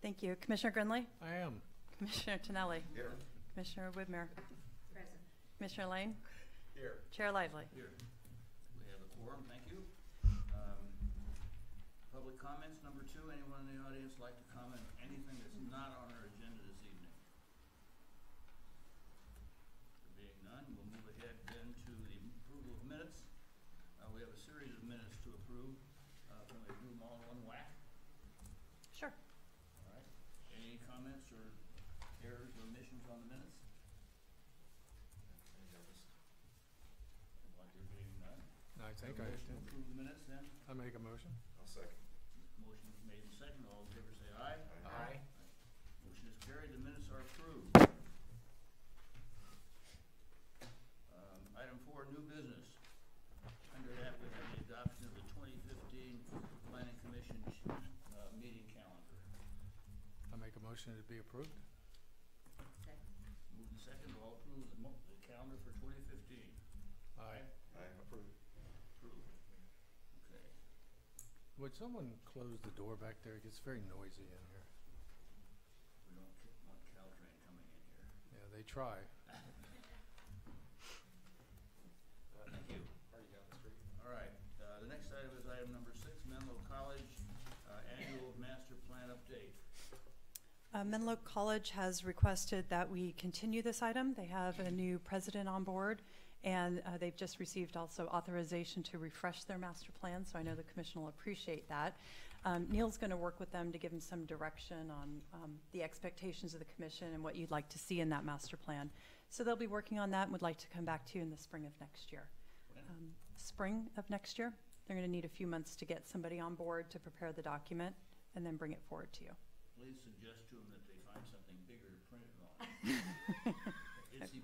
Thank you. Commissioner Grinley? I am. Commissioner Tonelli? Here. Commissioner Whitmer? Present. Commissioner Lane? Here. Chair Lively? Here. We have a quorum, thank you. Public comments, number 2. Anyone in the audience like to comment on anything that's not on our agenda this evening? There being none, we'll move ahead then to the approval of minutes. We have a series of minutes to approve. Can we do them all in one whack? Sure. All right. Any comments or errors or omissions on the minutes? Like there being none. I think Have I a motion to did. approve the minutes then? I make a motion. I'll second. Motion is made and seconded. All in favor say aye. Aye. Motion is carried. The minutes are approved. Item 4, new business. Under that, we have the adoption of the 2015 Planning Commission meeting calendar. I make a motion to be approved. Second. Moved and seconded. All approve the calendar for 2015. Aye. I approve. Approved. Okay. Would someone close the door back there? It gets very noisy in here. We don't want Caltrain coming in here. Yeah, they try. Thank you. Party down the street. All right. The next item is item number 6, Menlo College annual master plan update. Menlo College has requested that we continue this item. They have a new president on board, and they've just received also authorization to refresh their master plan, so I know the commission will appreciate that. Neil's going to work with them to give them some direction on the expectations of the commission and what you'd like to see in that master plan. So they'll be working on that and would like to come back to you in the spring of next year. Spring of next year. They're going to need a few months to get somebody on board to prepare the document and then bring it forward to you. Please suggest to them that they find something bigger to print it on.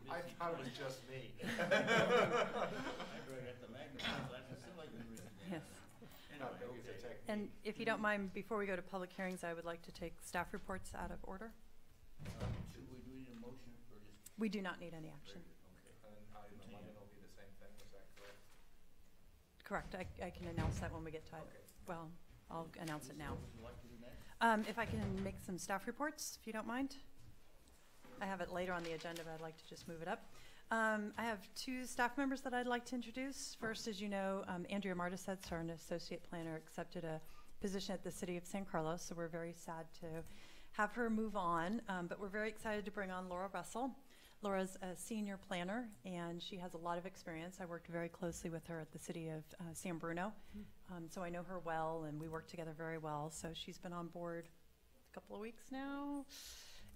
I thought it was just me. After I got the magnifying glass, I still like to read it. Yes. No, Anyway, maybe it's a okay. technique. And if you don't mind, before we go to public hearings, I would like to take staff reports out of order. Do we need a motion or just? We do not need any action. Okay. And item 11 will be the same thing, is that correct? Correct. I can announce that when we get to it. Okay. Well, I'll announce it now. What would you like to do next? If I can make some staff reports, if you don't mind. I have it later on the agenda, but I'd like to just move it up. I have 2 staff members that I'd like to introduce. First, as you know, Andrea Martisets, our associate planner, accepted a position at the City of San Carlos, so we're very sad to have her move on, but we're very excited to bring on Laura Russell. Laura's a senior planner, and she has a lot of experience. I worked very closely with her at the City of San Bruno, so I know her well, and we work together very well. So she's been on board a couple of weeks now,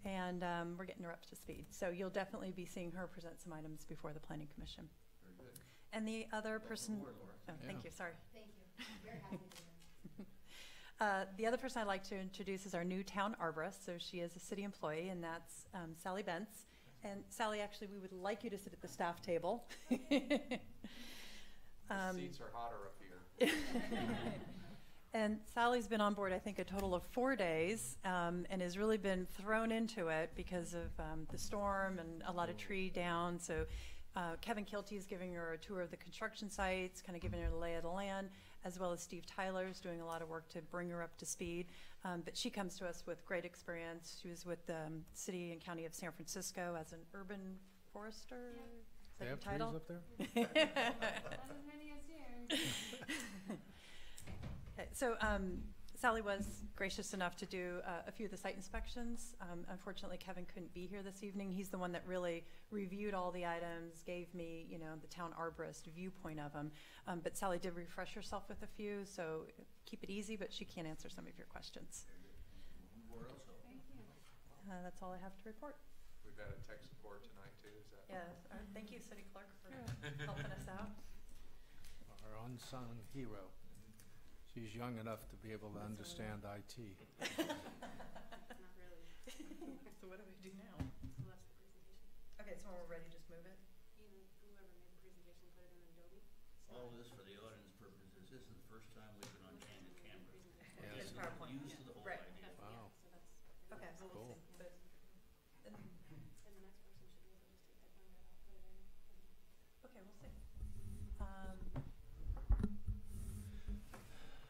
and we're getting her up to speed. So you'll definitely be seeing her present some items before the Planning Commission. Very good. And the other person, Welcome aboard, Laura. oh, thank Yeah. you, sorry. Thank you. Very happy to be here. The other person I'd like to introduce is our new town arborist. So she is a city employee, and that's Sally Bentz. And Sally, actually, we would like you to sit at the staff table. The seats are hotter up here. And Sally's been on board, I think, a total of 4 days, and has really been thrown into it because of the storm and a lot of tree down. So Kevin Kilty is giving her a tour of the construction sites, kind of giving her the lay of the land, as well as Steve Tyler's doing a lot of work to bring her up to speed. But she comes to us with great experience. She was with the City and County of San Francisco as an urban forester. Is They that your have trees title? up there? Not as many as here. Okay, so Sally was gracious enough to do a few of the site inspections. Unfortunately, Kevin couldn't be here this evening. He's the one that really reviewed all the items, gave me, the town arborist viewpoint of them. But Sally did refresh herself with a few, so keep it easy, but she can answer some of your questions. Where else? Thank you. That's all I have to report. We've had a tech support tonight too, is that? Yeah, thank you, City Clerk, for helping us out. Our unsung hero. She's young enough to be able to understand IT. Not really. So what do we do now? So that's the presentation. Okay, so when we're ready, just move it. Whoever made the presentation, put it in Adobe. All of this for the audience purposes. This is the first time we've been on candid camera. Yeah. It's PowerPoint. Used to the whole Right. idea. Wow. So that's. Okay, so we'll Cool. see. But, And the next person should be able to just take that one right off, put it in. okay, we'll see.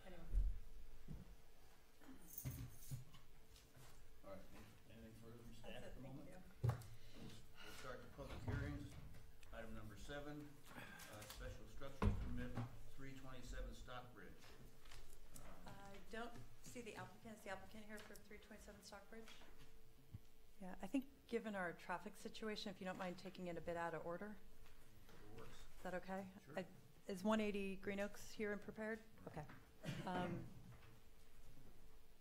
Anyway. special structure permit, 327 Stockbridge. I don't see the applicant. Is the applicant here for 327 Stockbridge? Yeah, I think given our traffic situation, if you don't mind taking it a bit out of order, Works. is that okay? Sure. Is 180 Green Oaks here and prepared? Okay.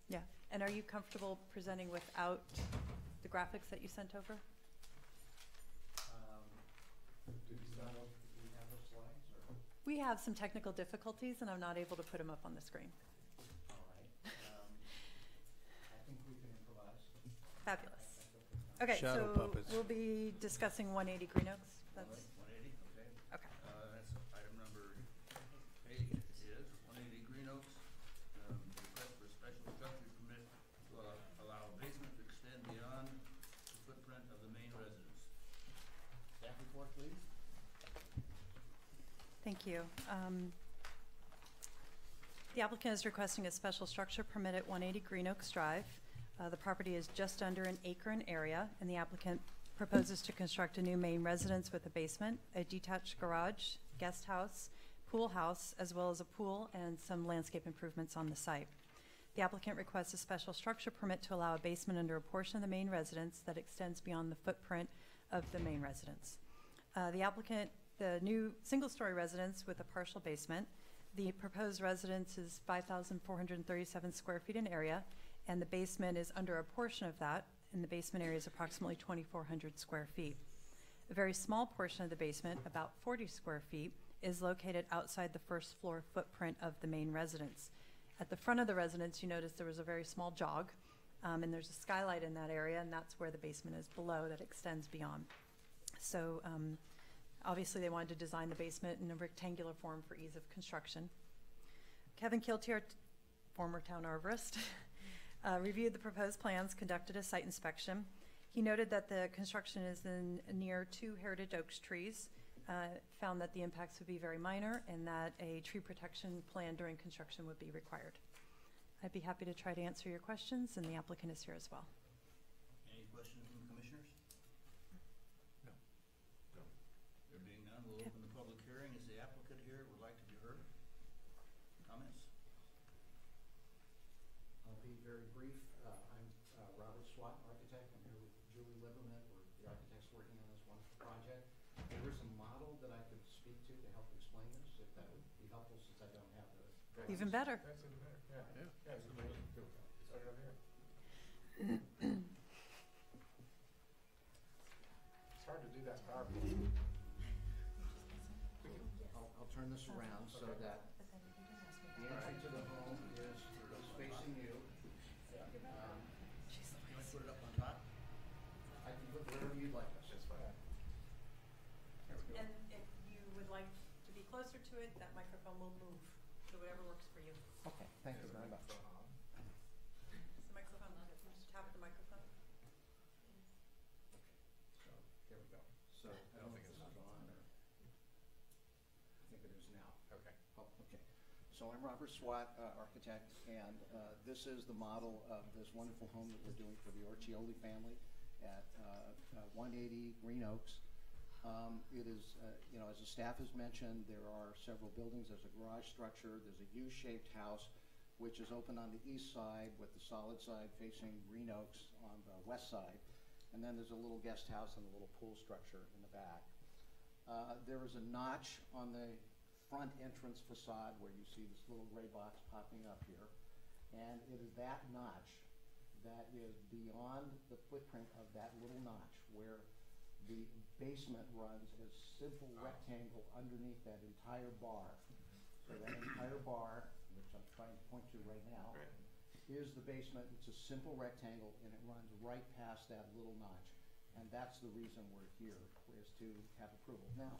Yeah, and are you comfortable presenting without the graphics that you sent over? Do we have those slides, or? We have some technical difficulties, and I'm not able to put them up on the screen. All right. I think we can improvise. Fabulous. Okay, Shadow so puppets. we'll be discussing 180 Green Oaks. All That's, right, 180, okay. okay. That's item number 8 is 180 Green Oaks. Request for a special structure permit to allow a basement to extend beyond the footprint of the main residence. Staff report, please. Thank you. The applicant is requesting a special structure permit at 180 Green Oaks Drive. The property is just under an acre in area, and the applicant proposes to construct a new main residence with a basement, a detached garage, guest house, pool house, as well as a pool and some landscape improvements on the site. The applicant requests a special structure permit to allow a basement under a portion of the main residence that extends beyond the footprint of the main residence. The new single-story residence with a partial basement, the proposed residence is 5,437 square feet in area, and the basement is under a portion of that, and the basement area is approximately 2,400 square feet. A very small portion of the basement, about 40 square feet, is located outside the first floor footprint of the main residence. At the front of the residence, you notice there was a very small jog, and there's a skylight in that area, and that's where the basement is below that extends beyond. So obviously they wanted to design the basement in a rectangular form for ease of construction. Kevin Kiltier, former town arborist, reviewed the proposed plans, conducted a site inspection. He noted that the construction is near 2 heritage oak trees, found that the impacts would be very minor and that a tree protection plan during construction would be required. I'd be happy to try to answer your questions, and the applicant is here as well. Any questions from the commissioners? No. No. There being none, we'll Okay. open the public hearing. Is the applicant here, would like to be heard? Comments? I'll be very brief. I'm Robert Swat, architect. I'm here with Julie Lieberman. We're the architects working on this wonderful project. There is a model that I could speak to help explain this, if that would be helpful, since I don't have the. Even better. That's even better, yeah. Yeah. Yeah, it's amazing. It's right over here. It's hard to do that powerful. I'll turn this around so that the entry to the home is facing you. You want to put it up on top? I can put wherever you'd like us. That's fine. There we go. And if you would like to be closer to it, that microphone will move, so whatever works for you. Okay, thank you very much. Is the microphone, just tap the microphone. So, there we go. So, I don't think this is on, or, I think it is now. Okay. Oh, okay. So I'm Robert Swat, architect, and this is the model of this wonderful home that we're doing for the Orcioli family at 180 Green Oaks. It is, as the staff has mentioned, there are several buildings. There's a garage structure. There's a U-shaped house, which is open on the east side with the solid side facing Green Oaks on the west side. And then there's a little guest house and a little pool structure in the back. There is a notch on the front entrance facade where you see this little gray box popping up here. And it is that notch that is beyond the footprint of that little notch where the basement runs as simple rectangle underneath that entire bar. So that entire bar, which I'm trying to point to right now, is the basement. It's a simple rectangle, and it runs right past that little notch. And that's the reason we're here, is to have approval. Now,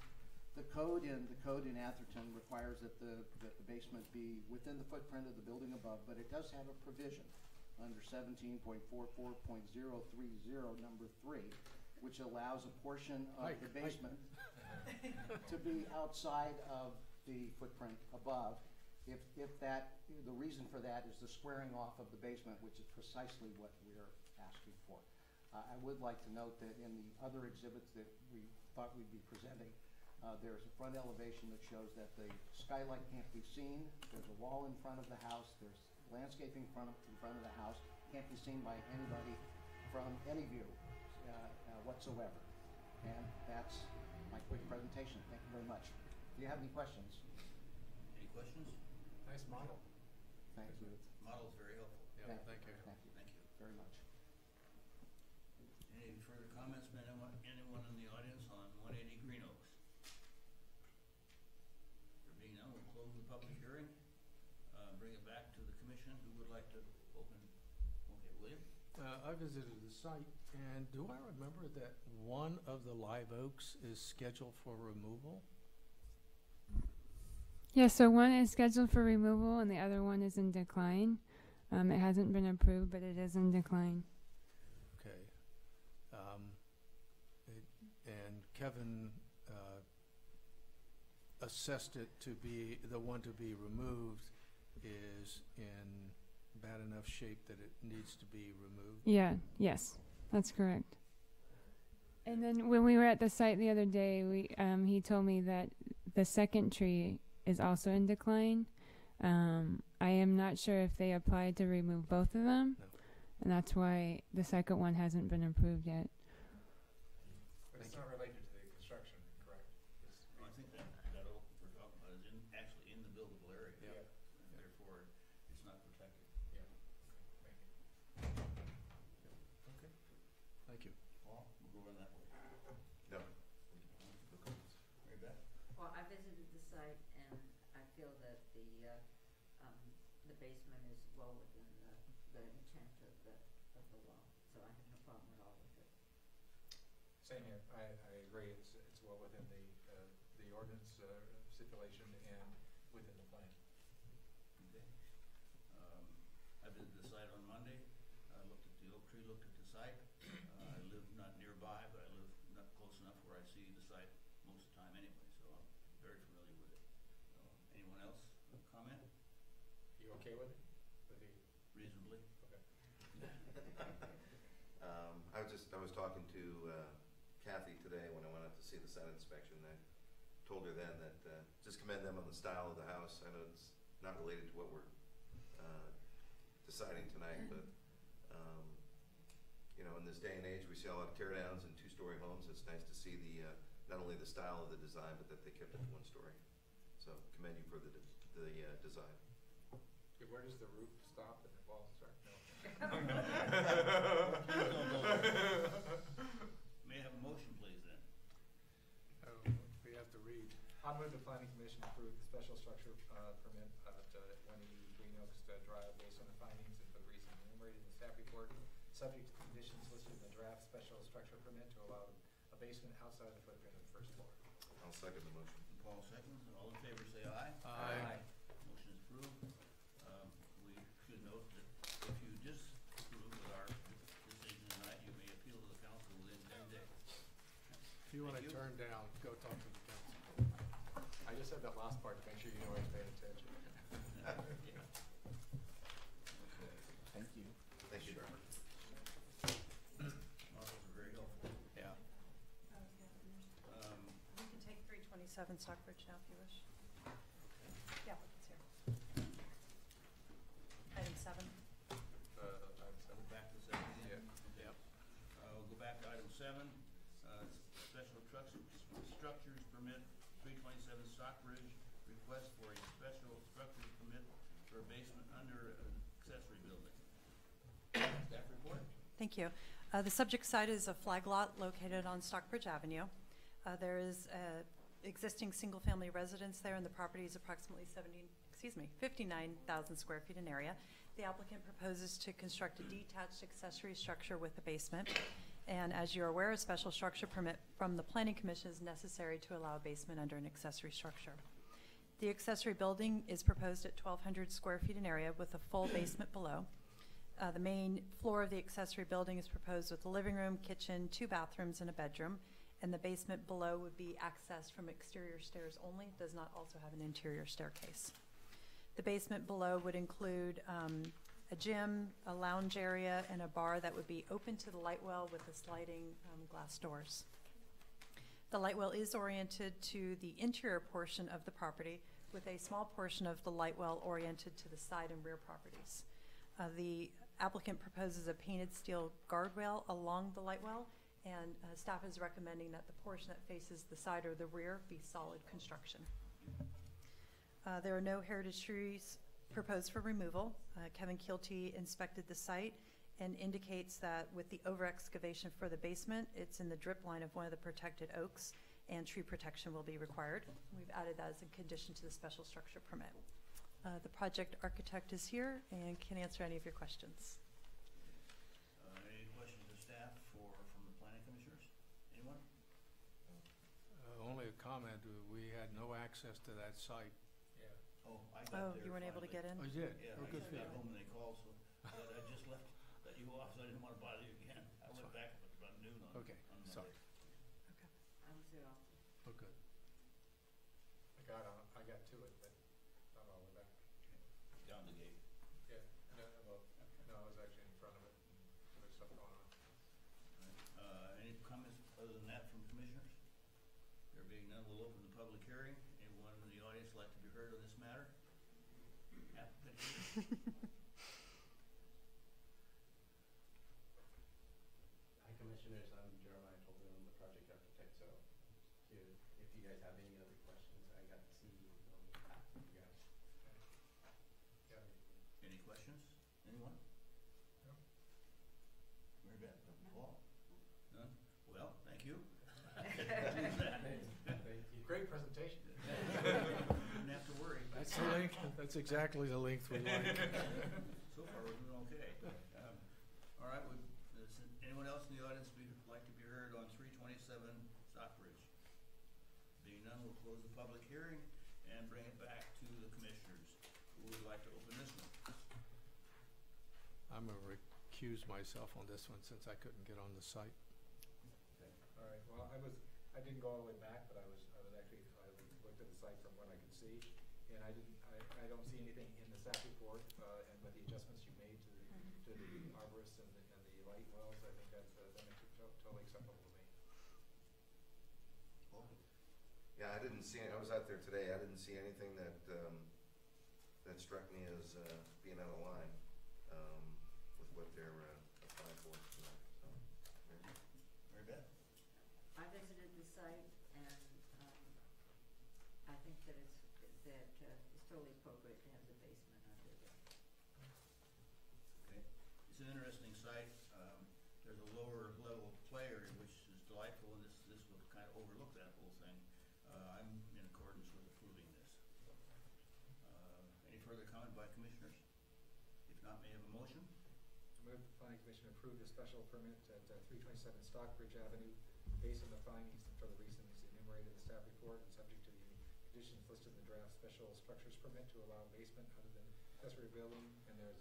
the code in Atherton requires that the basement be within the footprint of the building above, but it does have a provision under 17.44.030, number 3, which allows a portion of the basement to be outside of the footprint above. If that, the reason for that is the squaring off of the basement, which is precisely what we're asking for. I would like to note that in the other exhibits that we thought we'd be presenting, There's a front elevation that shows that the skylight can't be seen. There's a wall in front of the house. There's landscaping in front of the house. Can't be seen by anybody from any view whatsoever. And that's my quick presentation. Thank you very much. If you have any questions, Any questions? Nice model. thank you. Model's very helpful. Yeah, thank you. Thank you Thank you. very much. Any further comments from anyone in the audience on 180 Green Oaks? There being none, we'll close the public hearing, bring it back to the commission. Who would like to open? Okay, William? I visited the site, and do I remember that one of the live oaks is scheduled for removal? Yeah, so one is scheduled for removal and the other one is in decline. It hasn't been approved, but it is in decline. Okay. And Kevin assessed it to be, the one to be removed is in bad enough shape that it needs to be removed? Yeah, yes, that's correct. And then when we were at the site the other day, he told me that the second tree is also in decline. I am not sure if they applied to remove both of them, No. and that's why the second one hasn't been approved yet. But it's not related to the construction, correct? No, I think that oak we're talking about is actually in the buildable area. Yeah. And therefore, it's not protected. Yeah. Thank you. Okay. Thank you. Paul, we'll go around that way. No. Mary Beth? Well, I visited the site and I feel that the basement is well within the intent of the law, so I have no problem at all with it. Same here. I agree. It's well within the ordinance stipulation and within the plan. Okay. I visited the site on Monday. I looked at the oak tree, looked at the site. I live not nearby, but I live not close enough where I see the site most of the time anyway, so I'm very familiar with it. So, anyone else comment? You okay with it? With the, Reasonably? okay. I was talking to Kathy today when I went out to see the site inspection. I told her then that just commend them on the style of the house. I know it's not related to what we're deciding tonight, but you know, in this day and age, we see a lot of tear downs and two-story homes. It's nice to see the not only the style of the design, but that they kept it to one story. So commend you for the design. Okay, where does the roof stop and the walls start? No. May I have a motion, please, then? We have to read. I'll move the planning commission approve the special structure permit at 180 Green Oaks Drive based on the findings and for the reasons enumerated in the staff report, subject to conditions listed in the draft special structure permit to allow a basement outside the footprint of the first floor. I'll second the motion. Paul seconds. All in favor, say aye. Aye. Motion is approved. We should note that if you disapprove with our decision tonight, you may appeal to the council within 10 days. If you want to Thank you. turn down, go talk to the council. I just said that last part to make sure you know I was paying attention. Yeah. Thank you. Thank you, Robert. Models are very helpful. Yeah. We can take 327 Stockbridge now if you wish. Yeah, it's here. Item 7. Go back to 7 again? Yeah. Okay. We'll go back to item 7, special structures permit, 327 Stockbridge, request for a special structures permit for a basement under an accessory building. Staff report? Thank you. The subject site is a flag lot located on Stockbridge Avenue. There is a existing single-family residence there, and the property is approximately 59,000 square feet in area. The applicant proposes to construct a detached accessory structure with a basement. And as you're aware, a special structure permit from the Planning Commission is necessary to allow a basement under an accessory structure. The accessory building is proposed at 1,200 square feet in area with a full basement below. The main floor of the accessory building is proposed with a living room, kitchen, 2 bathrooms, and a bedroom. And the basement below would be accessed from exterior stairs only. It does not also have an interior staircase. The basement below would include a gym, a lounge area, and a bar that would be open to the light well with the sliding glass doors. The light well is oriented to the interior portion of the property, with a small portion of the light well oriented to the side and rear properties. The applicant proposes a painted steel guardrail along the light well, and staff is recommending that the portion that faces the side or the rear be solid construction. There are no heritage trees proposed for removal. Kevin Keelty inspected the site and indicates that with the over-excavation for the basement, it's in the drip line of one of the protected oaks, and tree protection will be required. We've added that as a condition to the special structure permit. The project architect is here and can answer any of your questions. Any questions of staff from the planning commissioners? Anyone? Only a comment, we had no access to that site. Yeah. Oh, I got there You weren't able to finally. get in? Oh, you did? Yeah, Oh, I good just for you. got home and they called, so I just let you off, so I didn't want to bother you again. I That's went fine. back about noon on Okay, Monday. sorry. I was there also. Oh, good. I got to it, but not all the way back. Down the gate. Yeah, no, I was actually in front of it, and there was stuff going on. Any comments other than that from commissioners? There being none, we'll open the public hearing. Anyone in the audience like to be heard on this matter? Applicant here? Hi, Commissioners. I'm Jeremiah Tolton. I'm the project architect. So, if you guys have any other questions, I got to see half of you guys. Yeah. Any questions? Anyone? No. Mary Beth? Paul? None? Well, thank you. Thank you. Great presentation. Didn't have to worry. That's the length, that's exactly the length we like. So far, we're doing okay. All right, does anyone else in the audience like to be heard on 327 Stockbridge? Being none, we'll close the public hearing and bring it back to the commissioners. Who would like to open this one? I'm gonna recuse myself on this one since I couldn't get on the site. All right, well, I didn't go all the way back, but I looked at the site from what I could see, and I don't see anything in the staff report, and with the adjustments you made to the arborist and the light wells, I think that makes it totally acceptable to me. Yeah, I didn't see, I was out there today, I didn't see anything that struck me as being out of line with what they're applying for tonight, so. Mary Beth? I visited the site and, I think that it's totally appropriate to have the basement under there. Okay. It's an interesting site. There's a lower level play area, which is delightful, and this will kind of overlook that whole thing. I'm in accordance with approving this. Any further comment by commissioners? If not, may I have a motion? I move the planning commission approve the special permit at 327 Stockbridge Avenue based on the findings and for the reasons enumerated in the staff report and subject to the conditions listed in the draft special structures permit to allow basement other than accessory building, and there's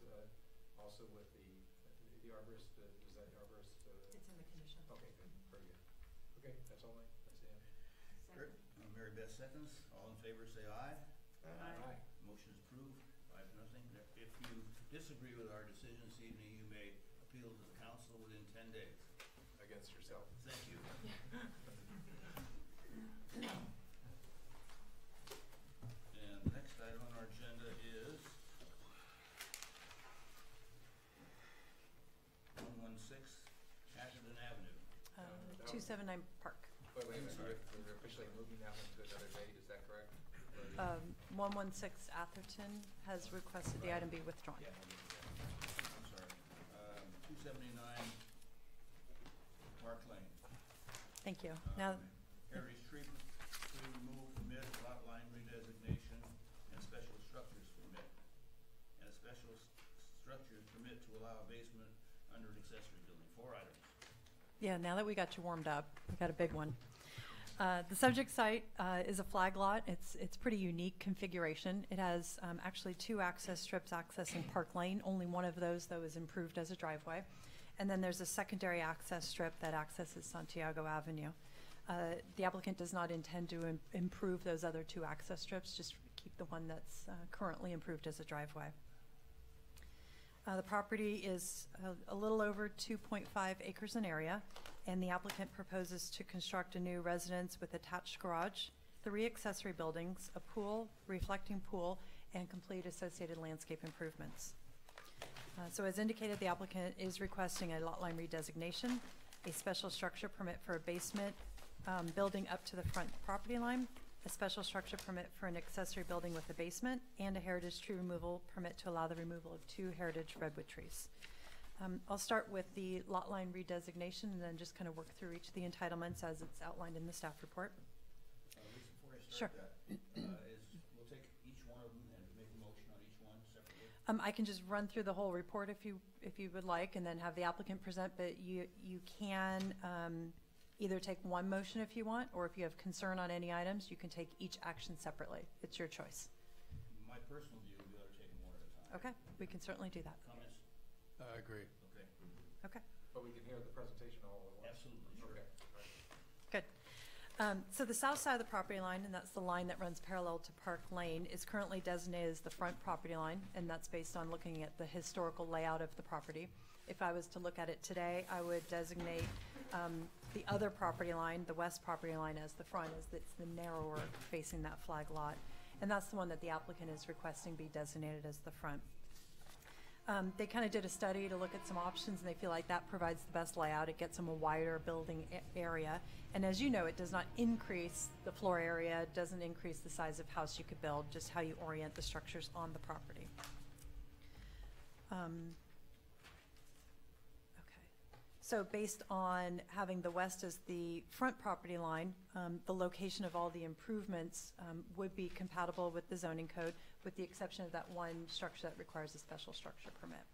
also with the arborist, is that arborist? It's in the condition. Okay, good, very good. Okay, that's all that's it. Kurt? Mary Beth seconds. All in favor say aye. Aye. Motion is approved, 5-0. If you disagree with our decision this evening, you may appeal to the council within 10 days. Against yourself. Thank you. And the next item on our agenda is 116 Atherton Avenue. 279 Park. Wait a minute, Sorry. we're officially moving that one to another date, is that correct? 116 Atherton has requested the item be withdrawn. Yeah. I'm sorry. 279 Park Lane. Thank you. Now, Heritage tree removal permit, lot line redesignation, and special structures permit. And a special structures permit to allow a basement under an accessory building. 4 items. yeah, now that we got you warmed up, we got a big one. The subject site is a flag lot. It's pretty unique configuration. It has actually 2 access strips accessing Park Lane. Only one of those, though, is improved as a driveway. And then there's a secondary access strip that accesses Santiago Avenue. The applicant does not intend to improve those other 2 access strips, just keep the one that's currently improved as a driveway. The property is a little over 2.5 acres in area, and the applicant proposes to construct a new residence with attached garage, 3 accessory buildings, a pool, reflecting pool, and complete associated landscape improvements. So as indicated, the applicant is requesting a lot line redesignation, a special structure permit for a basement building up to the front property line, a special structure permit for an accessory building with a basement, and a heritage tree removal permit to allow the removal of 2 heritage redwood trees. I'll start with the lot line redesignation and then just kind of work through each of the entitlements as it's outlined in the staff report. Lisa, before I Sure. start that, we'll take each one of them and make a motion on each one separately. I can just run through the whole report if you would like, and then have the applicant present, but you can either take one motion if you want, or if you have concern on any items, you can take each action separately. It's your choice. My personal view, we ought to take them one at a time. Okay, we can certainly do that. Comments? I agree. Okay. Okay. But we can hear the presentation all at once. Absolutely, sure. Okay. All right. Good. So the south side of the property line, and that's the line that runs parallel to Park Lane, is currently designated as the front property line, and that's based on looking at the historical layout of the property. If I was to look at it today, I would designate the other property line, the west property line, as the front, as it's the narrower facing that flag lot. And that's the one that the applicant is requesting be designated as the front. They kind of did a study to look at some options, and they feel like that provides the best layout. It gets them a wider building area. And as you know, it does not increase the floor area, it doesn't increase the size of house you could build, just how you orient the structures on the property. So based on having the west as the front property line, the location of all the improvements would be compatible with the zoning code, with the exception of that one structure that requires a special structure permit.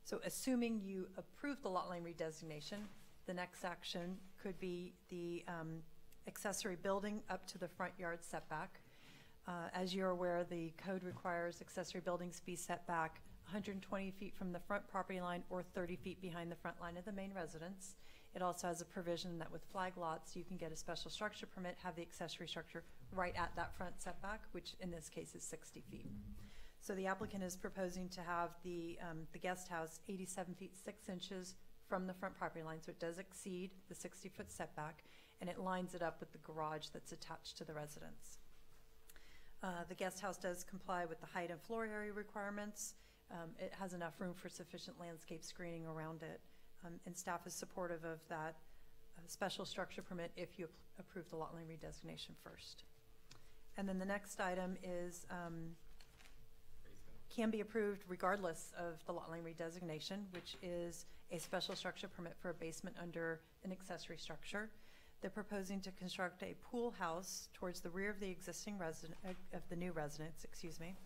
So assuming you approve the lot line redesignation, the next action could be the accessory building up to the front yard setback. As you're aware, the code requires accessory buildings be set back 120 feet from the front property line or 30 feet behind the front line of the main residence. It also has a provision that with flag lots, you can get a special structure permit, have the accessory structure right at that front setback, which in this case is 60 feet. So the applicant is proposing to have the guest house 87 feet 6 inches from the front property line, so it does exceed the 60-foot setback, and it lines it up with the garage that's attached to the residence. The guest house does comply with the height and floor area requirements. It has enough room for sufficient landscape screening around it, and staff is supportive of that special structure permit if you approve the lot line redesignation first. And then the next item is can be approved regardless of the lot line redesignation, which is a special structure permit for a basement under an accessory structure. They're proposing to construct a pool house towards the rear of the existing of the new residence, excuse me.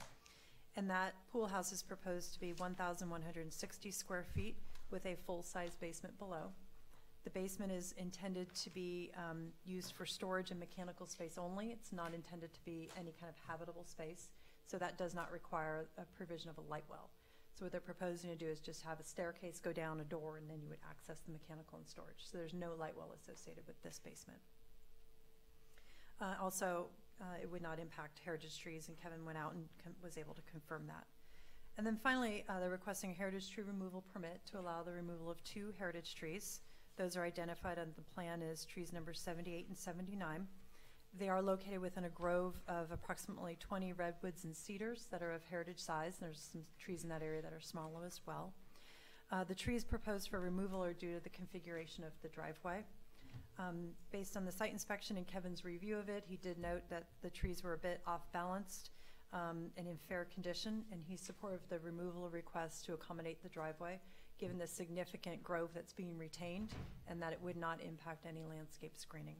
And that pool house is proposed to be 1,160 square feet with a full-size basement below. The basement is intended to be used for storage and mechanical space only. It's not intended to be any kind of habitable space, so that does not require a provision of a light well. So what they're proposing to do is just have a staircase go down a door, and then you would access the mechanical and storage. So there's no light well associated with this basement. It would not impact heritage trees, and Kevin went out and was able to confirm that. And then finally, they're requesting a heritage tree removal permit to allow the removal of 2 heritage trees. Those are identified on the plan as trees number 78 and 79. They are located within a grove of approximately 20 redwoods and cedars that are of heritage size. There's some trees in that area that are smaller as well. The trees proposed for removal are due to the configuration of the driveway. Based on the site inspection and Kevin's review of it, he did note that the trees were a bit off-balanced and in fair condition, and he's supportive of the removal request to accommodate the driveway, given the significant grove that's being retained, and that it would not impact any landscape screening.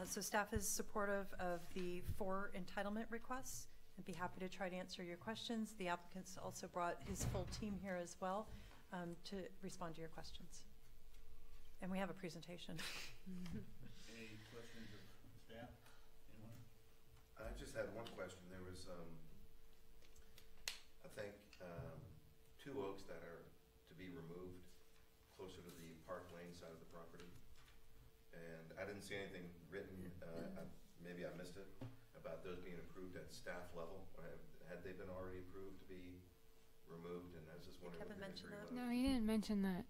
So staff is supportive of the 4 entitlement requests. I'd be happy to try to answer your questions. The applicant's also brought his full team here as well to respond to your questions. And we have a presentation. Any questions of staff? Anyone? I just had one question. There was, I think, 2 oaks that are to be removed closer to the Park Lane side of the property. And I didn't see anything written, maybe I missed it, about those being approved at staff level. Had they been already approved to be removed? And I was just wondering. Kevin mentioned that. No, he didn't mention that.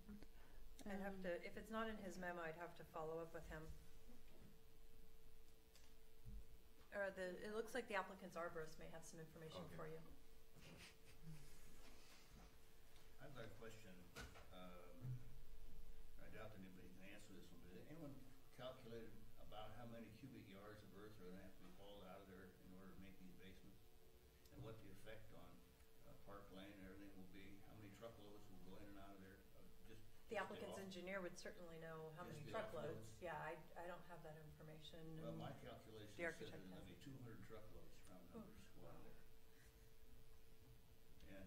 I'd have to, if it's not in his memo, I'd have to follow up with him. It looks like the applicant's arborist may have some information Okay. for you. I've got a question. I doubt that anybody can answer this one, but has anyone calculated about how many cubic yards of earth are gonna have to be hauled out of there in order to make these basements? And what the effect on Park Lane and everything will be? How many truckloads will go in and out of there? The applicant's engineer would certainly know how Just many the truckloads. offloads? Yeah, I don't have that information. Well, and my calculation the said architect there's gonna has. be 200 truckloads, round numbers, go out there. And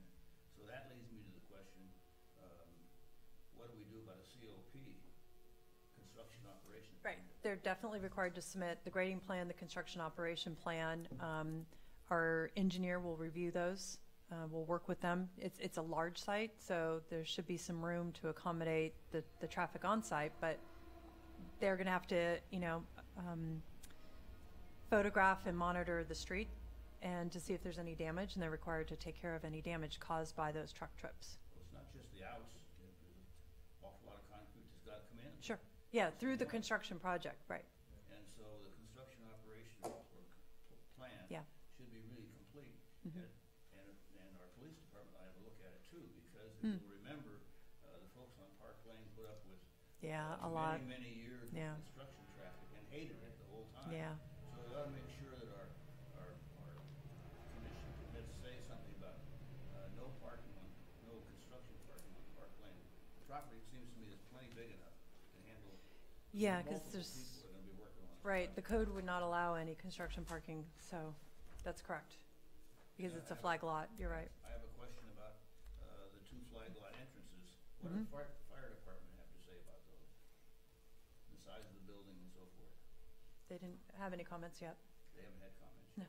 so that leads me to the question, what do we do about a COP, construction operation? Right, permit? they're definitely required to submit the grading plan, the construction operation plan. Our engineer will review those. We'll work with them. It's a large site, so there should be some room to accommodate the traffic on site, but they're gonna have to, photograph and monitor the street and to see if there's any damage, and they're required to take care of any damage caused by those truck trips. Well, it's not just the house, there's an awful lot of concrete that's gotta come in. Sure, yeah, through the construction project, right. And so the construction operation or plan Yeah. should be really complete. Mhm. And our police department ought to have a look at it too, because if Mm. you remember, the folks on Park Lane put up with Yeah, a lot. many years Yeah. of construction traffic and hated it the whole time. Yeah. So we ought to make sure that our commission commits say something about no parking on, no construction parking on Park Lane. The property seems to me is plenty big enough to handle Yeah, because multiple there's, people that are gonna be working on it. right, the code would not allow any construction parking, so that's correct. Because it's a flag lot, you're right. I have a question about the two flag lot entrances. What Mhm. does fire department have to say about those? The size of the building and so forth? They didn't have any comments yet. They haven't had comments? No.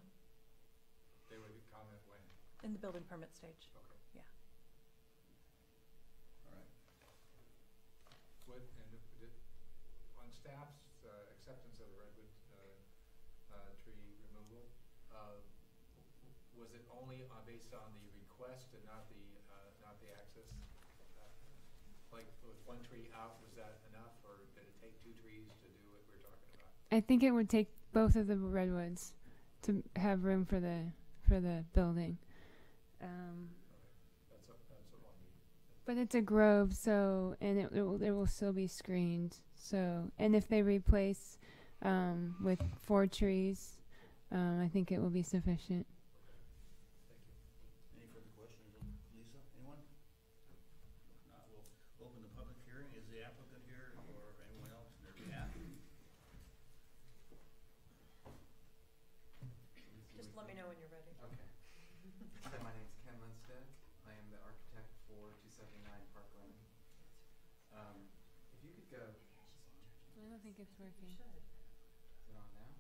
They would comment when? In the building permit stage. Okay. Yeah. All right. On staff's acceptance of the redwood tree removal, was it only based on the request and not the access? Like with one tree out, was that enough, or did it take two trees to do what we're talking about? I think it would take both of the redwoods to have room for the building. That's a one. But it's a grove, so and it will still be screened. So and if they replace with 4 trees, I think it will be sufficient. Thank you. Any further questions of Lisa? Anyone? If not, we'll open the public hearing. Is the applicant here or anyone else on their behalf? Just let me know when you're ready. Okay. So my name's Ken Lindstedt. I am the architect for 279 Park Lane. If you could go, I don't think it's working. is it on now?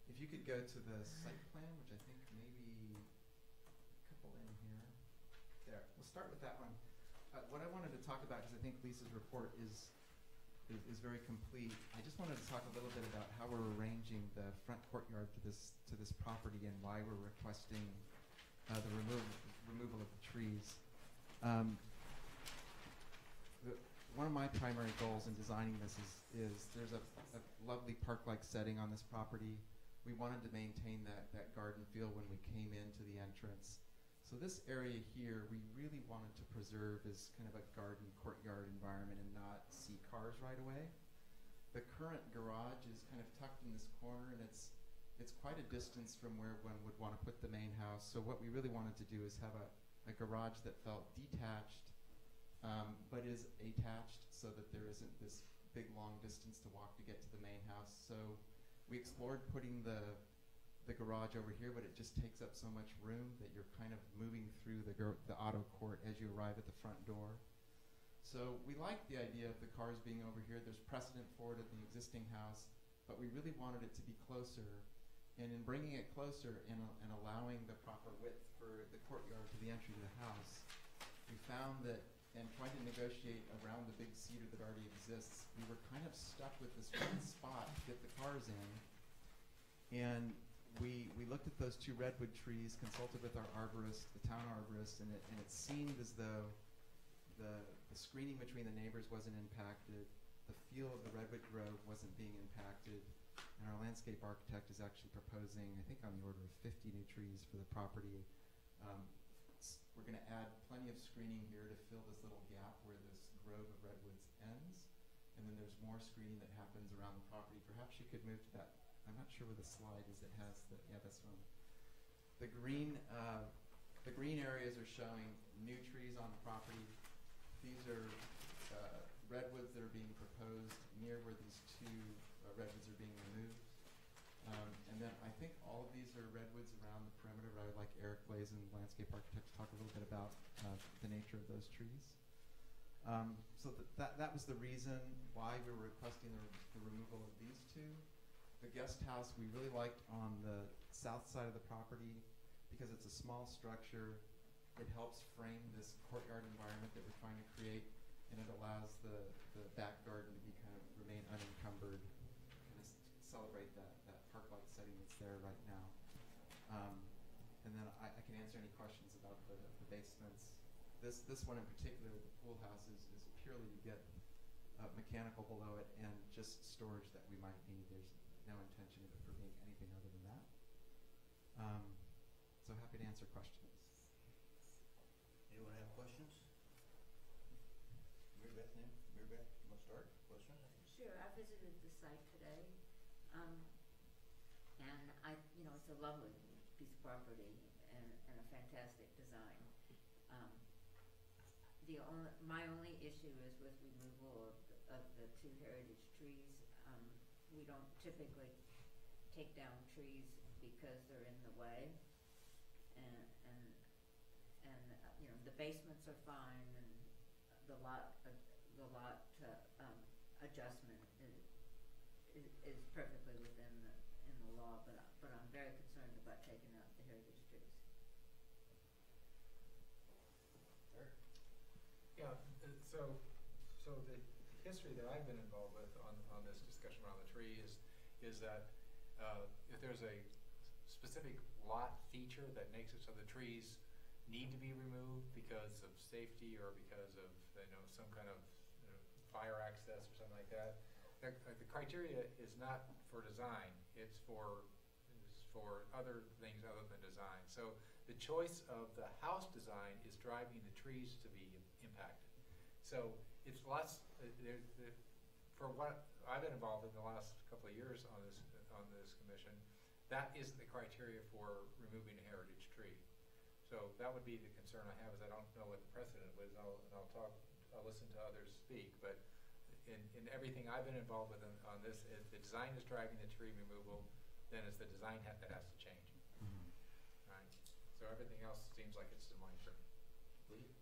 If you could go to the site plan, which I think maybe a couple in here. There, we'll start with that one. What I wanted to talk about, because I think Lisa's report is very complete. I just wanted to talk a little bit about how we're arranging the front courtyard to this property and why we're requesting the removal of the trees. One of my primary goals in designing this is there's a lovely park-like setting on this property. We wanted to maintain that garden feel when we came into the entrance. So this area here, we really wanted to preserve as kind of a garden courtyard environment and not see cars right away. The current garage is kind of tucked in this corner, and it's quite a distance from where one would want to put the main house. So what we really wanted to do is have a garage that felt detached, but is attached, so that there isn't this big long distance to walk to get to the main house. So we explored putting the garage over here, but it just takes up so much room that you're kind of moving through the auto court as you arrive at the front door. So we like the idea of the cars being over here. There's precedent for it in the existing house, but we really wanted it to be closer. And in bringing it closer and allowing the proper width for the courtyard to the entry to the house, we found that, and trying to negotiate around the big cedar that already exists, we were kind of stuck with this one spot to get the cars in. And we looked at those 2 redwood trees, consulted with our arborist, the town arborist, and it seemed as though the The screening between the neighbors wasn't impacted. The feel of the redwood grove wasn't being impacted. And our landscape architect is actually proposing, I think, on the order of 50 new trees for the property. We're going to add plenty of screening here to fill this little gap where this grove of redwoods ends. And then there's more screening that happens around the property. Perhaps you could move to that. I'm not sure where the slide is. It has the, yeah, this one. The green areas are showing new trees on the property. These are redwoods that are being proposed near where these two redwoods are being removed. And then I think all of these are redwoods around the perimeter. I would like Eric Blazen, landscape architect, to talk a little bit about the nature of those trees. So that was the reason why we were requesting the removal of these two. The guest house we really liked on the south side of the property because it's a small structure. It helps frame this courtyard environment that we're trying to create, and it allows the back garden to be kind of remain unencumbered, kind of celebrate that park-like setting that's there right now. And then I can answer any questions about the basements. This one in particular, the pool house, is purely to get mechanical below it and just storage that we might need. There's no intention of it for being anything other than that. So happy to answer questions. Anyone have questions? Mary Beth, you want to start? Questions? Sure, I visited the site today, and it's a lovely piece of property and a fantastic design. My only issue is with removal of the two heritage trees. We don't typically take down trees because they're in the way, and the basements are fine, and the lot adjustment is perfectly within the law, but I'm very concerned about taking out the heritage trees. Eric? Yeah, so the history that I've been involved with on this discussion around the tree is that if there's a specific lot feature that makes it so the trees need to be removed because of safety or because of some kind of fire access or something like that, the criteria is not for design. It's for other things other than design. So the choice of the house design is driving the trees to be impacted. So it's less for what I've been involved in the last couple of years on this commission. That isn't the criteria for removing a heritage tree. So that would be the concern I have. Is I don't know what the precedent was. I'll listen to others speak, but in everything I've been involved with on this, if the design is driving the tree removal, then it's the design that has to change. Mm-hmm. Right. So everything else seems like it's demolition. Lee?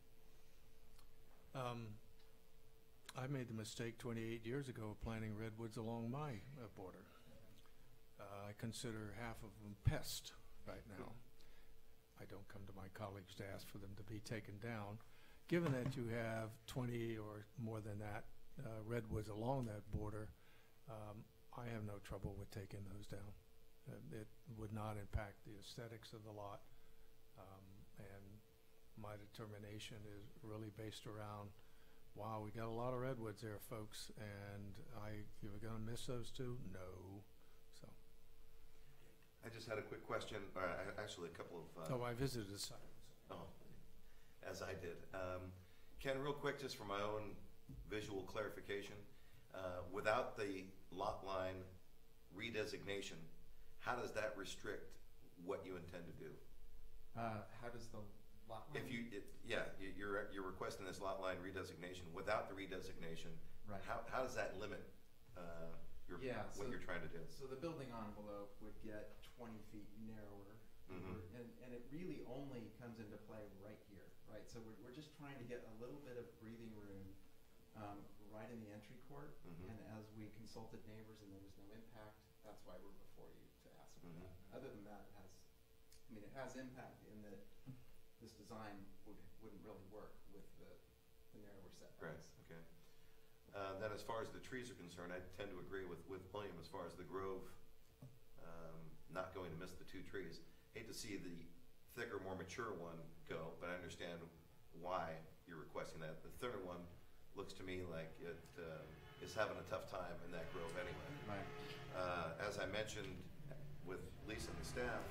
I made the mistake 28 years ago of planting redwoods along my border. I consider half of them pest right now. I don't come to my colleagues to ask for them to be taken down. Given that you have 20 or more than that redwoods along that border, I have no trouble with taking those down. It would not impact the aesthetics of the lot, and my determination is really based around, wow, we got a lot of redwoods there, folks, and you're going to miss those two? No. So. I just had a quick question, or actually a couple of... I visited the site. Oh, as I did. Ken, real quick, just for my own visual clarification, without the lot line redesignation, how does that restrict what you intend to do? How does the lot line? You're requesting this lot line redesignation. Without the redesignation, right? How does that limit what you're trying to do? So the building envelope would get 20 feet narrower, and it really only comes into play right here, right? So we're just trying to get a little bit of breathing room right in the entry court, and as we consulted neighbors and there was no impact, that's why we're before you to ask for that. Other than that, it has impact in that this design wouldn't really work with the narrower setbacks. Right, okay. Then as far as the trees are concerned, I tend to agree with William as far as the grove not going to miss the two trees. Hate to see the thicker, more mature one go, but I understand why you're requesting that. The thinner one looks to me like it is having a tough time in that grove anyway. Right. As I mentioned with Lisa and the staff,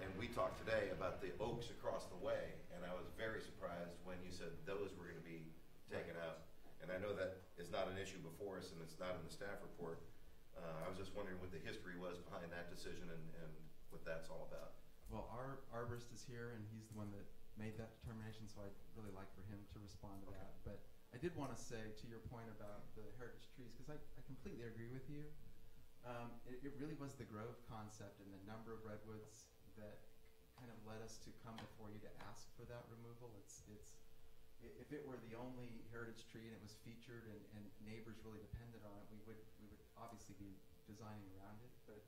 and we talked today about the oaks across the way, and I was very surprised when you said those were going to be taken out. And I know that is not an issue before us, and it's not in the staff report. I was just wondering what the history was behind that decision and what that's all about. Well, our arborist is here, and he's the one that made that determination, so I'd really like for him to respond to that. But I did want to say, to your point about the heritage trees, because I completely agree with you. It really was the grove concept and the number of redwoods that kind of led us to come before you to ask for that removal. If it were the only heritage tree and it was featured and neighbors really depended on it, we would obviously be designing around it. But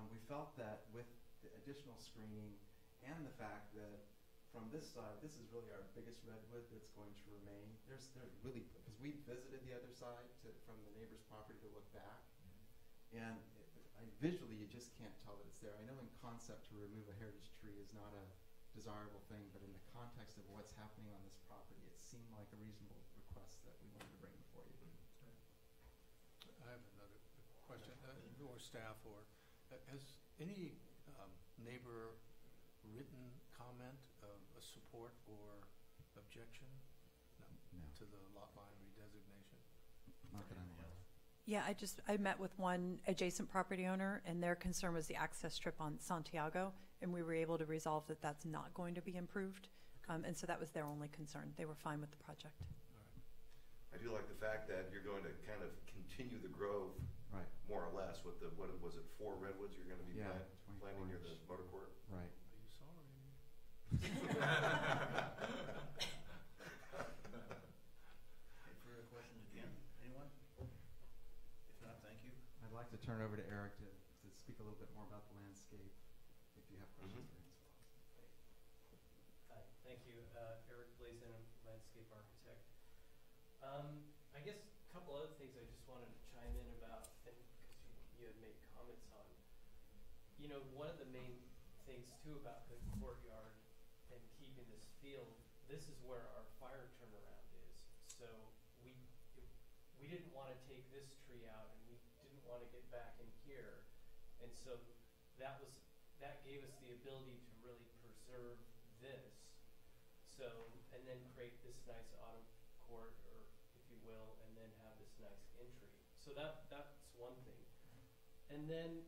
we felt that with the additional screening and the fact that from this side, this is really our biggest redwood that's going to remain. There's really, because we visited the other side from the neighbor's property to look back, and visually you just can't tell that it's there. I know in concept to remove a heritage tree is not a desirable thing, but in the context of what's happening on this property, it seemed like a reasonable request that we wanted to bring before you. I have another question, or staff, or has any neighbor written comment of a support or objection No. to the lot line redesignation? Not that I'm aware of. Yeah, I met with one adjacent property owner, and their concern was the access strip on Santiago, and we were able to resolve that that's not going to be improved. And so that was their only concern. They were fine with the project. I do like the fact that you're going to kind of continue the grove, Right. more or less, with the, what was it, 4 redwoods you're going to be Yeah, planting near the 24 motor court? Right. Are you sorry? Any further questions again? Anyone? If not, thank you. I'd like to turn it over to Eric to speak a little bit more about the landscape, if you have questions for him as well. Hi, thank you. Eric Blazin, landscape architect. I guess a couple other things I just wanted to chime in about, and because you had made comments on. You know, one of the main things too about the courtyard and keeping this field, this is where our fire turnaround is. So we didn't want to take this tree out, and we didn't want to get back in here. And so that gave us the ability to really preserve this. So, and then create this nice auto court, or if you will, and then have this nice entry. So that's one thing. And then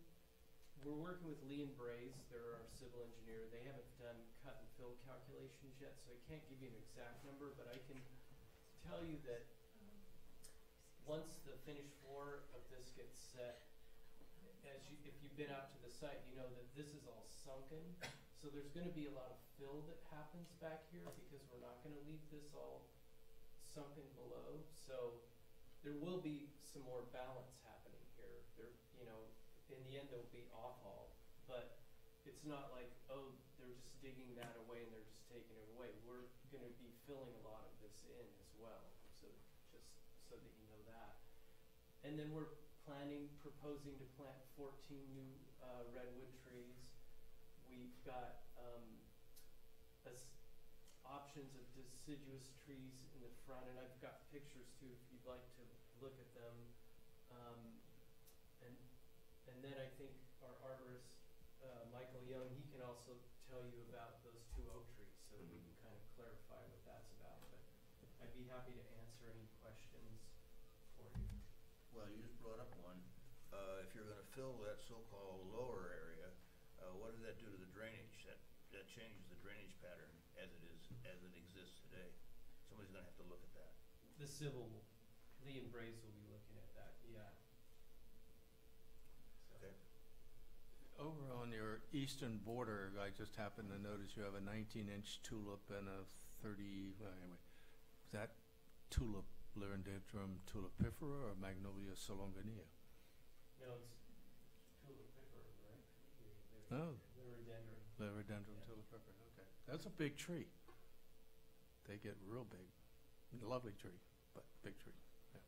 we're working with Lee and Braze. They're our civil engineer. They haven't done cut and fill calculations yet, so I can't give you an exact number, but I can tell you that once the finished floor of this gets set, if you've been out to the site, you know that this is all sunken. So there's going to be a lot of fill that happens back here because we're not going to leave this all sunken below. So there will be some more balance happening here. You know, in the end there'll be off-haul, but it's not like, oh, they're just digging that away and they're just taking it away. We're going to be filling a lot of this in as well. So just so that you know that. And then we're proposing to plant 14 new redwood trees. We've got options of deciduous trees in the front, and I've got pictures too if you'd like to look at them. And then I think our arborist, Michael Young, he can also tell you about those 2 oak trees so that we can kind of clarify what that's about. But I'd be happy to answer any questions for you. Well, you just brought up one. If you're going to fill that so-called lower area, what does that do to the drainage? That changes the drainage pattern as it exists today. Somebody's going to have to look at that. The civil, Lee and Braze will be looking at that, yeah. So. Okay. Over on your eastern border, I just happened to notice you have a 19-inch tulip and a 30, well, anyway, is that tulip Lyrandendron tulipifera or Magnolia solongania? No, it's tulipifera, right? Oh. Lyrandendron. Lyrandendron Yeah. tulipifera, okay. That's a big tree. They get real big. Lovely tree, but big tree. Yeah.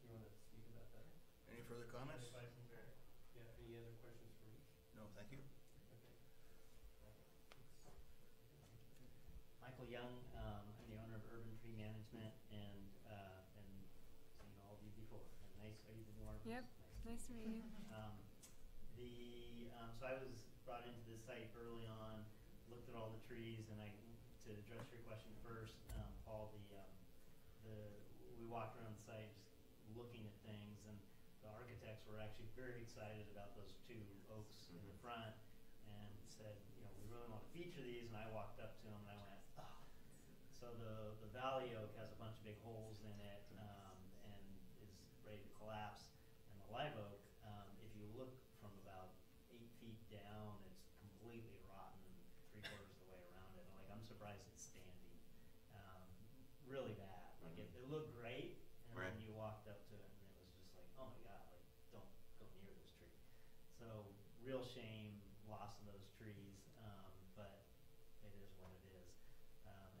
You want to speak about that? Any further comments? Yeah, any other questions for me? No, thank you. Okay. Michael Young, I'm the owner of of Urban Tree Management, and seen all of you before. And nice, are you the new arborist? Yep. Nice to meet you. So I was brought into this site early on, looked at all the trees, and to address your question first, Paul, we walked around the site just looking at things, and the architects were actually very excited about those two oaks in the front, and said, we really want to feature these. And I walked up to them and I went, oh. So the valley oak has a bunch of big holes in it, and is ready to collapse. And the live oak, if you look from about 8 feet down, it's completely rotten 3/4 of the way around it. I'm surprised it's standing. Really bad. It looked great, and Right. then you walked up to it and it was just like, oh my God, don't go near this tree. So real shame, loss of those trees, but it is what it is.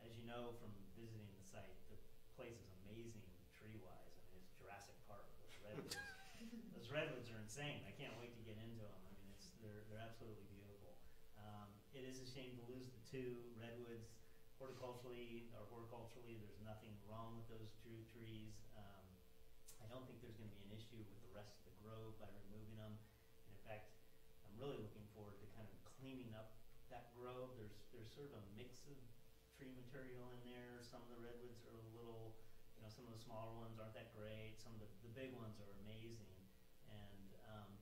As you know from visiting the site, the place is amazing tree-wise. I mean, it's Jurassic Park. Those redwoods, those redwoods are insane. I can't wait to get into them. I mean, they're absolutely beautiful. It is a shame to lose the two redwoods. Horticulturally, there's nothing wrong with those two trees. I don't think there's going to be an issue with the rest of the grove by removing them. And in fact, I'm really looking forward to kind of cleaning up that grove. There's sort of a mix of tree material in there. Some of the redwoods are a little, some of the smaller ones aren't that great. Some of the big ones are amazing. And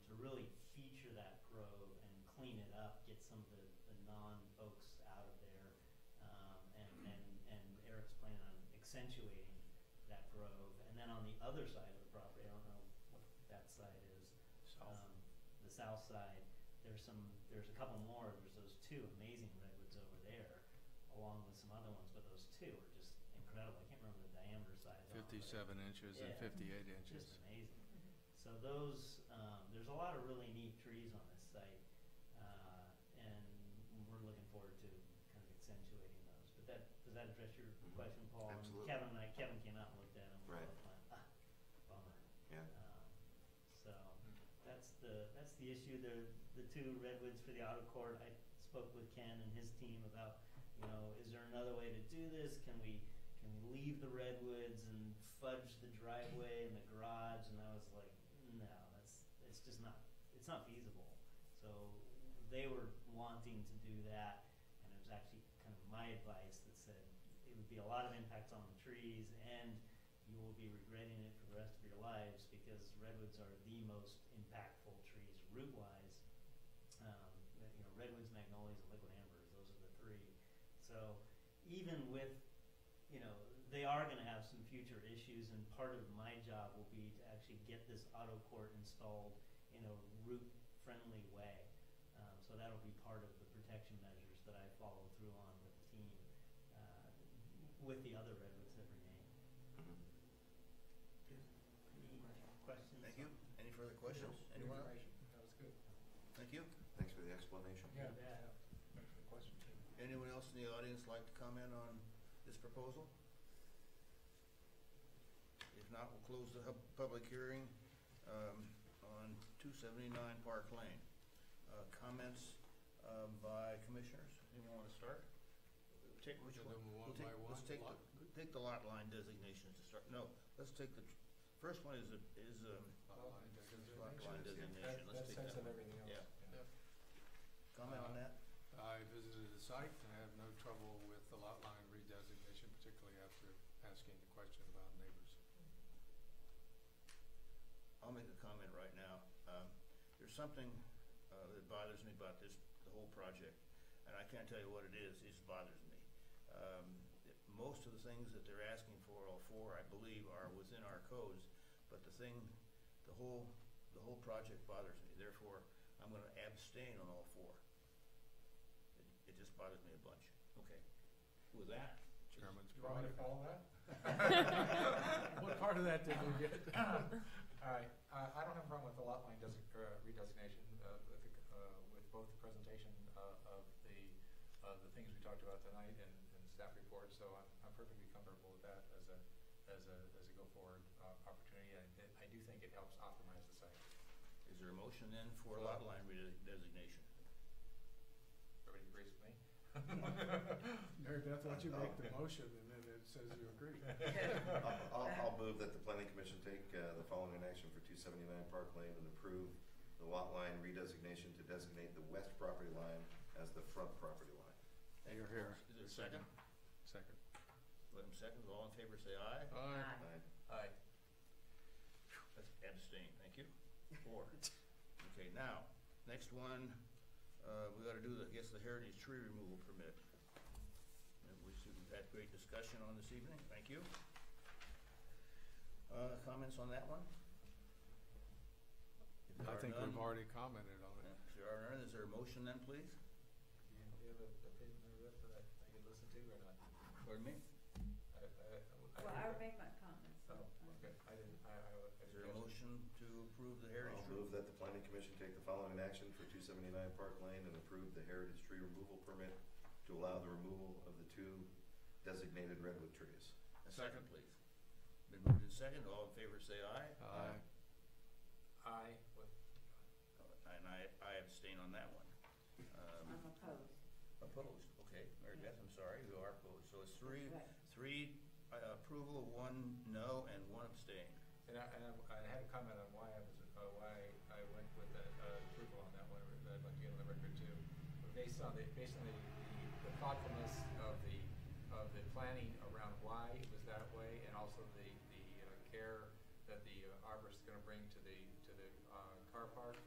to really feature that grove and clean it up, get some of the non-oaks out of there, and Eric's planning on accentuating that grove. And then on the other side of the property, I don't know what that side is. The south side, there's a couple more. There's those two amazing redwoods over there, along with some other ones, but those two are just incredible. I can't remember the diameter size. 57 inches and 58 inches. Just amazing. So those, there's a lot of really neat trees on this site, and we're looking forward to kind of accentuating those. But does that address your question, Paul? Absolutely. And Kevin came out and looked at them. Right. Bummer. Yeah. So that's the issue. The two redwoods for the auto court. I spoke with Ken and his team about, is there another way to do this? Can we leave the redwoods and fudge the driveway and the garage? And I was like, no, it's just not feasible. So they were wanting to do that, and it was actually kind of my advice that said it would be a lot of impact on the trees, and you will be regretting it for the rest of your lives, because redwoods are the most impactful trees root-wise. Redwoods, magnolias, and liquid ambers, those are the three. So even with, they are going to have some future issues, and part of my job will be to actually get this auto court installed in a root-friendly way. So that'll be part of the protection measures that I follow through on with the team, with the other redwoods that remain. Any questions? Thank you. Any further questions? Anyone else? That was good. Thank you. Thanks for the explanation. Yeah. You bet. Thanks for the question, too. Anyone else in the audience like to comment on this proposal? If not, we'll close the public hearing on 279 Park Lane. Comments by commissioners? Anyone want to start? Take which So one? then we'll one We'll by one, let's take lot- take the lot line designations to start. No, let's take the first one is Lot line designation. lot line designation. That Let's take sets that up one. everything else. Yeah. Yep. Comment on that? I visited the site and I have no trouble with the lot line redesignation, particularly after asking the question about neighbors. I'll make a comment right now. There's something that bothers me about the whole project, and I can't tell you what it is. It just bothers me. Most of the things that they're asking for, all four, I believe, are within our codes, but the whole project bothers me. Therefore, I'm going to abstain on all four. It just bothers me a bunch. Okay. With that, Chairman's Do you want me to prerogative. follow that? What part of that did you get? All right, I don't have a problem with the lot line redesignation, with both the presentation of the things we talked about tonight and staff report, so I'm perfectly comfortable with that as a go-forward opportunity, and I do think it helps optimize the site. is there a motion then for lot line redesignation? Everybody agrees with me? Mary Beth, why don't you make the motion and then it says you agree? I'll move that the planning commission take the following action for 279 Park Lane and approve the lot line redesignation to designate the west property line as the front property line. You're here. Is there a second? Second. Let him second. All in favor, say aye. Aye. Aye. Aye. That's abstain, thank you. 4. Okay, now, next one, we gotta do the, I guess, the heritage tree removal permit. And we've had great discussion on this evening, thank you. Comments on that one? If there I are think none- we've already commented on it. If there are none, is there a motion then, please? Do you have an opinion or that I could listen to or not? Pardon me? Well, I would make my comments. Oh, okay, I didn't, Is there a motion to approve the heritage I'll tree? move that the planning commission take the following action for 279 Park Lane and approve the heritage tree removal permit to allow the removal of the 2 designated redwood trees. A second, please. Been moved in second, all in favor say aye. Aye. Aye. And I abstain on that one. I'm opposed. Opposed, okay. Mary Beth, I'm sorry, you are opposed. So it's three approval, 1 no, and 1 abstain. And I had a comment on why I went with the approval on that one, I'd like to get on the record too. Based on the thoughtfulness of the planning around why it was that way, and also the care that the arborist is gonna bring to the car park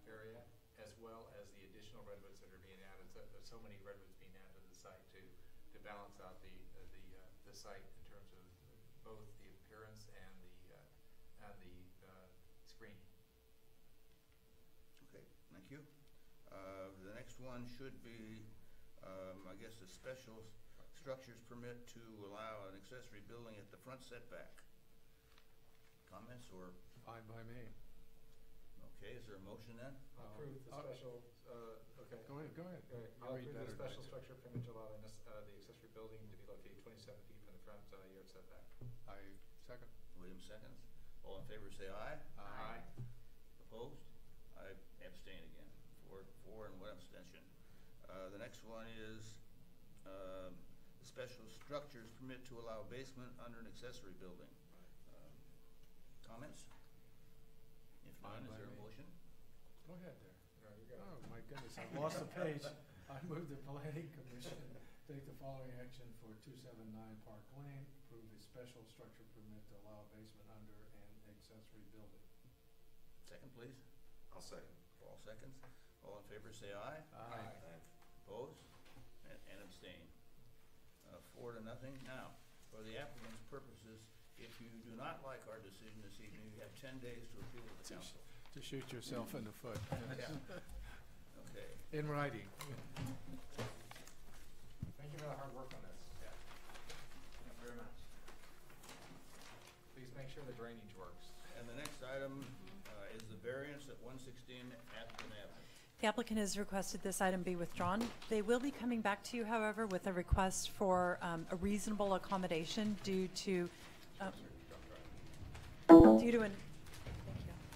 area, as well as the additional redwoods that are being added. So there's so many redwoods being added to the site to balance out the site in terms of both the appearance and the screening. Okay, thank you. The next one should be, I guess, a special structures permit to allow an accessory building at the front setback. Comments or? Fine by me. Okay, is there a motion then? I'll approve the special, okay. Go ahead. Okay, You I'll read approve the better than I special do. structure permit to allow the accessory building to be located 27 feet from the front yard setback. I second. William seconds. All in favor say aye. Aye. Opposed? I abstain again. 4 and 1 abstention. The next one is the special structures permit to allow basement under an accessory building. Comments? If none, Fine is by there a me. motion? Go ahead there. No, you got it. Oh, my goodness, I lost the page. I move the planning commission take the following action for 279 Park Lane, approve a special structure permit to allow basement under an accessory building. Second, please. I'll second. All seconds. All in favor say aye. Aye. Opposed? And abstain. 4 to nothing. Now, for the applicant's purposes, if you do not like our decision this evening, you have 10 days to appeal to the council. To shoot yourself in the foot. Yeah. Okay. In writing. Thank you for the hard work on this. Yeah. Thank you very much. Please make sure the drainage works. And the next item is the variance at 116 Aspen Avenue. The applicant has requested this item be withdrawn. They will be coming back to you, however, with a request for a reasonable accommodation due to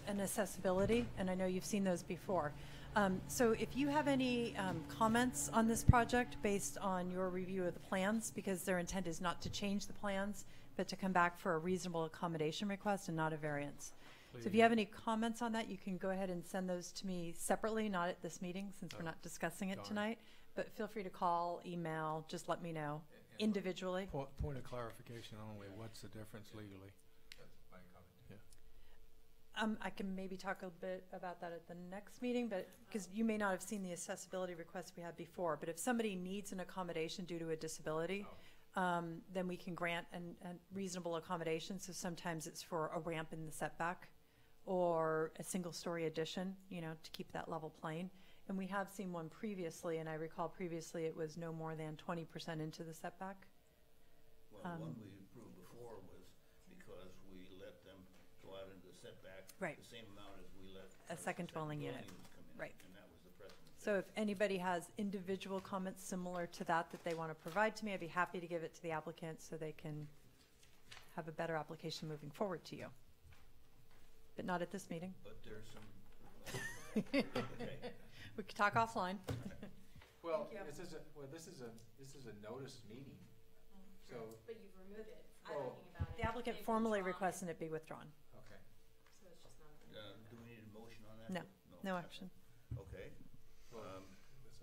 an accessibility, and I know you've seen those before. So if you have any comments on this project based on your review of the plans, because their intent is not to change the plans, but to come back for a reasonable accommodation request and not a variance. So if you have any comments on that, you can go ahead and send those to me separately, not at this meeting, since we're not discussing it darn. tonight. But feel free to call, email, just let me know individually. Point of clarification only, what's the difference legally? That's my comment. I can maybe talk a bit about that at the next meeting, but because you may not have seen the accessibility request we had before. But if somebody needs an accommodation due to a disability, then we can grant a reasonable accommodation. So sometimes it's for a ramp in the setback or a single-story addition, to keep that level plane. And we have seen one previously, and I recall previously it was no more than 20% into the setback. Well, the one we approved before was because we let them go out into the setback. Right. The same amount as we let. A second dwelling unit. dwelling units come in, Right. And that was the precedent. So if anybody has individual comments similar to that they want to provide to me, I'd be happy to give it to the applicant so they can have a better application moving forward to you. But not at this meeting. But there's some, okay. We could talk offline. Well, Thank you. this is a noticed meeting, so, But you've removed it. I'm Oh. talking about it. The applicant They've formally withdrawn requested it, it be withdrawn. okay. So it's just not. Do we need a motion on that? No, no action. Okay, Well, Um, is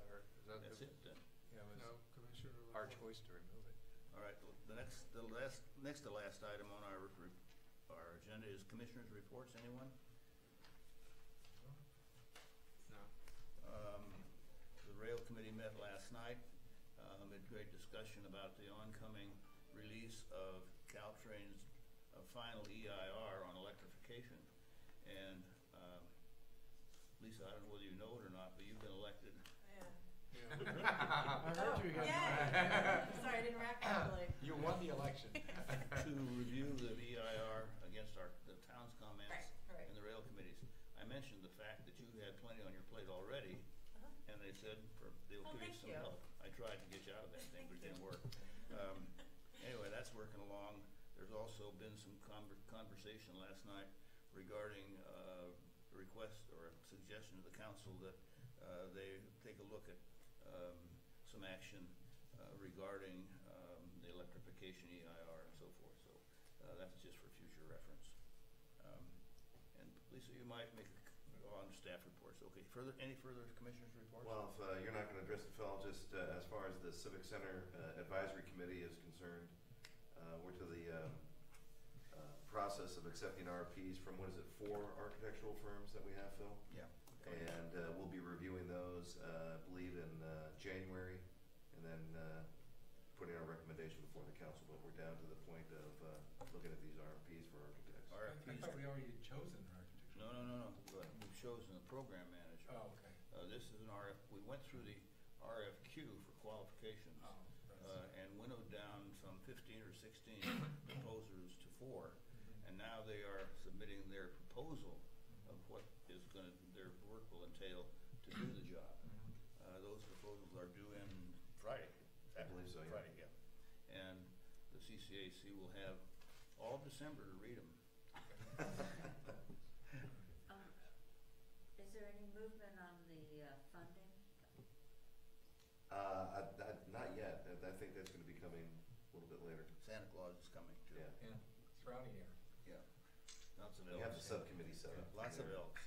that's it then. Yeah, it No, was Commissioner. our report. choice to remove it. All right, next to last item on our agenda is commissioners' reports. Anyone? No. The rail committee met last night, had great discussion about the oncoming release of Caltrain's final EIR on electrification. And, Lisa, I don't know whether you know it or not, but you've been elected. I heard you guys. Sorry, I didn't react properly. You won the election. to review the EIR against the town's comments Right. and the rail committees. I mentioned the fact that you had plenty on your plate already, and they said they'll Oh, give you thank some you. help. I tried to get you out of that thing, but it didn't work. Anyway, that's working along. There's also been some conversation last night regarding a request or a suggestion to the council that they take a look at some action regarding the electrification EIR and so forth. So that's just for future reference. And Lisa, you might make on staff reports. Okay. Any further commissioners' reports? Well, if you're not going to address the fellow, just as far as the Civic Center Advisory Committee is concerned, we're to the process of accepting RFPs from, 4 architectural firms that we have, Phil? Yeah. And we'll be reviewing those, I believe, in January, and then putting our recommendation before the council. But we're down to the point of looking at these RFPs for architects. I RFPs. thought we already had chosen an architect. No. We've chosen a program manager. Oh, okay. This is an we went through the RFQ for qualifications Oh, that's- and winnowed down some 15 or 16 proposers to 4, and now they are submitting their proposal of what is their work will entail to do the job. Those proposals are due in Friday. I believe so, yeah. Friday, yeah. And the CCAC will have all December to read them. Is there any movement on the funding? Not yet. I think that's going to be coming a little bit later. Santa Claus is coming too. Yeah. Yeah, it's rowdy here. Yeah. Lots of We have the elves. subcommittee set up. Lots of They're elves.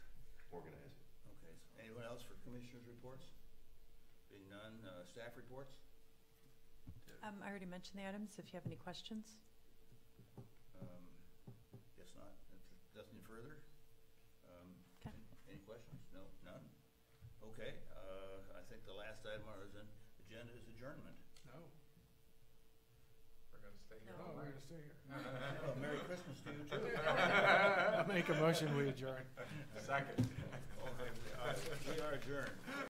organizing. Okay, so anyone else for commissioners' reports? Being none, staff reports? I already mentioned the items, if you have any questions. Guess not. Nothing further? Okay. Any questions? No, none? Okay, I think the last item on our agenda is adjournment. No. We're gonna stay here. No. Oh, we're gonna stay here. Oh, Merry Christmas to you too. I make a motion, we adjourn. Second. We are adjourned.